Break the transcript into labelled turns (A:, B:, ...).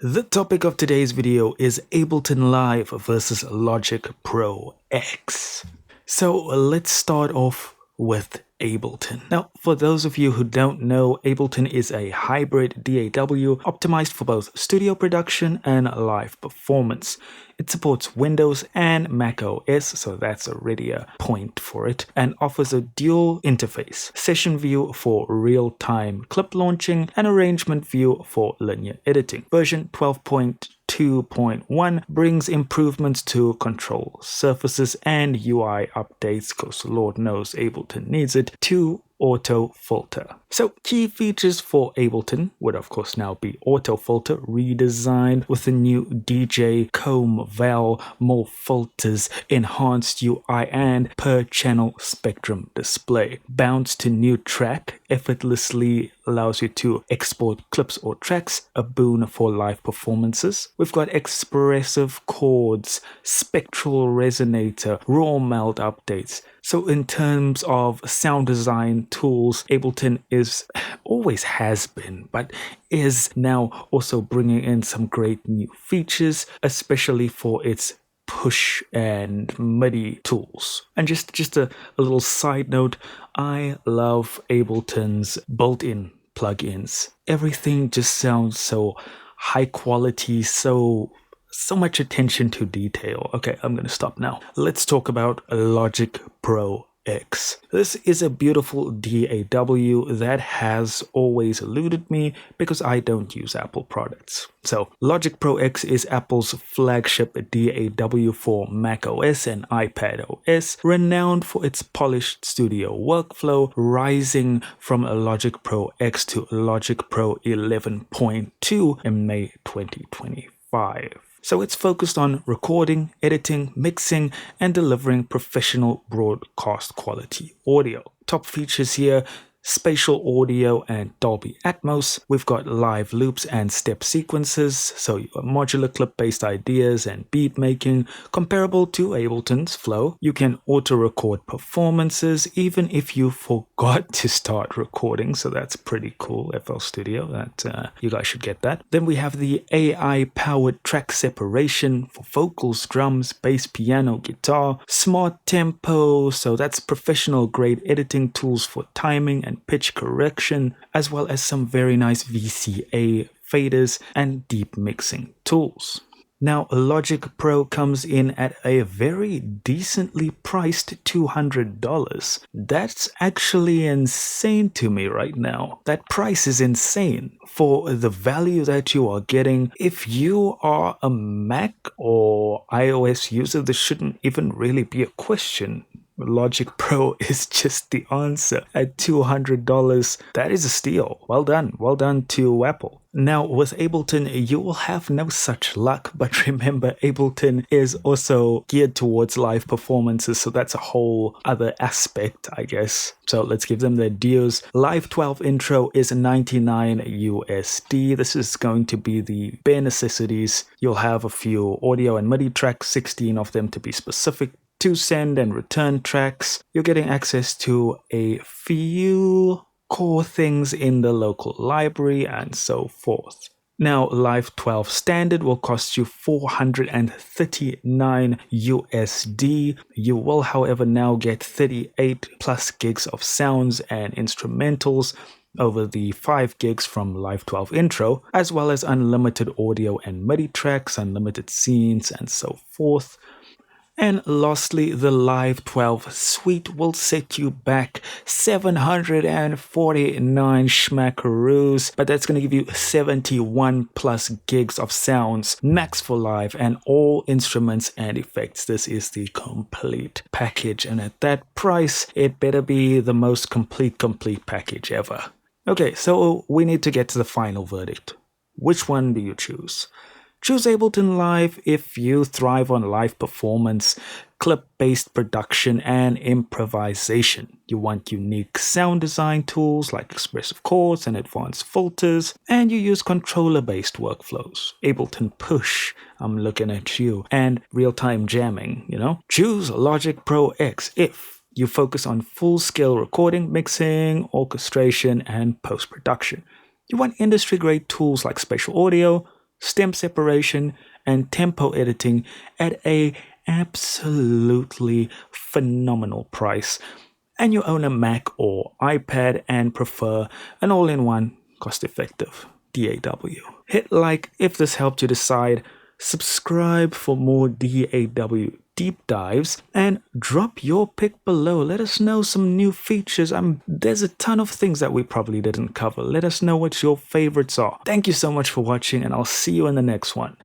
A: The topic of today's video is Ableton Live versus Logic Pro X. So let's start off with Ableton. Now, for those of you who don't know, Ableton is a hybrid DAW optimized for both studio production and live performance. It supports Windows and Mac OS, so that's already a point for it, and offers a dual interface, session view for real-time clip launching and arrangement view for linear editing. Version 12.2.1 brings improvements to control surfaces and UI updates, because Lord knows Ableton needs it, to auto filter. So key features for Ableton would of course now be auto filter redesigned with a new DJ comb val, more filters, enhanced UI and per channel spectrum display. Bounce to new track effortlessly allows you to export clips or tracks, a boon for live performances. We've got expressive chords, spectral resonator, raw melt updates. So in terms of sound design tools, Ableton always has been, but is now also bringing in some great new features, especially for its push and MIDI tools. And just a little side note, I love Ableton's built-in plugins. Everything just sounds so high quality, so much attention to detail. Okay, I'm gonna stop now. Let's talk about Logic Pro X. This is a beautiful DAW that has always eluded me because I don't use Apple products. So Logic Pro X is Apple's flagship DAW for Mac OS and iPad OS, renowned for its polished studio workflow, rising from a Logic Pro X to Logic Pro 11.2 in May 2025. So it's focused on recording, editing, mixing, and delivering professional broadcast quality audio. Top features here: spatial audio and Dolby Atmos. We've got live loops and step sequences, so modular clip-based ideas and beat making, comparable to Ableton's Flow. You can auto-record performances even if you forgot to start recording, so that's pretty cool. FL Studio, that you guys should get that. Then we have the AI-powered track separation for vocals, drums, bass, piano, guitar, smart tempo, so that's professional-grade editing tools for timing and pitch correction, as well as some very nice VCA faders and deep mixing tools. Now, Logic Pro comes in at a very decently priced $200. That's actually insane to me right now. That price is insane for the value that you are getting. If you are a Mac or iOS user, this shouldn't even really be a question. Logic Pro is just the answer. At $200, that is a steal. Well done to Apple. Now with Ableton, you will have no such luck, but remember, Ableton is also geared towards live performances, so that's a whole other aspect, I guess. So let's give them their dues. Live 12 intro is $99 USD. This is going to be the bare necessities. You'll have a few audio and MIDI tracks, 16 of them to be specific, 2 send and return tracks. You're getting access to a few core things in the local library and so forth. Now, Live 12 Standard will cost you $439 USD. You will, however, now get 38 plus gigs of sounds and instrumentals over the 5 gigs from Live 12 Intro, as well as unlimited audio and MIDI tracks, unlimited scenes, and so forth. And lastly, the Live 12 Suite will set you back 749 schmackaroos, but that's going to give you 71 plus gigs of sounds, max for live, and all instruments and effects. This is the complete package, and at that price, it better be the most complete package ever. Okay, so we need to get to the final verdict. Which one do you choose? Choose Ableton Live if you thrive on live performance, clip-based production, and improvisation. You want unique sound design tools like expressive chords and advanced filters, and you use controller-based workflows. Ableton Push, I'm looking at you, and real-time jamming, Choose Logic Pro X if you focus on full-scale recording, mixing, orchestration, and post-production. You want industry-grade tools like spatial audio, stem separation, and tempo editing at a absolutely phenomenal price, and you own a Mac or iPad and prefer an all-in-one, cost-effective DAW. Hit like if this helped you decide, subscribe for more DAW deep dives, and drop your pick below. Let us know some new features. There's a ton of things that we probably didn't cover. Let us know what your favorites are. Thank you so much for watching, and I'll see you in the next one.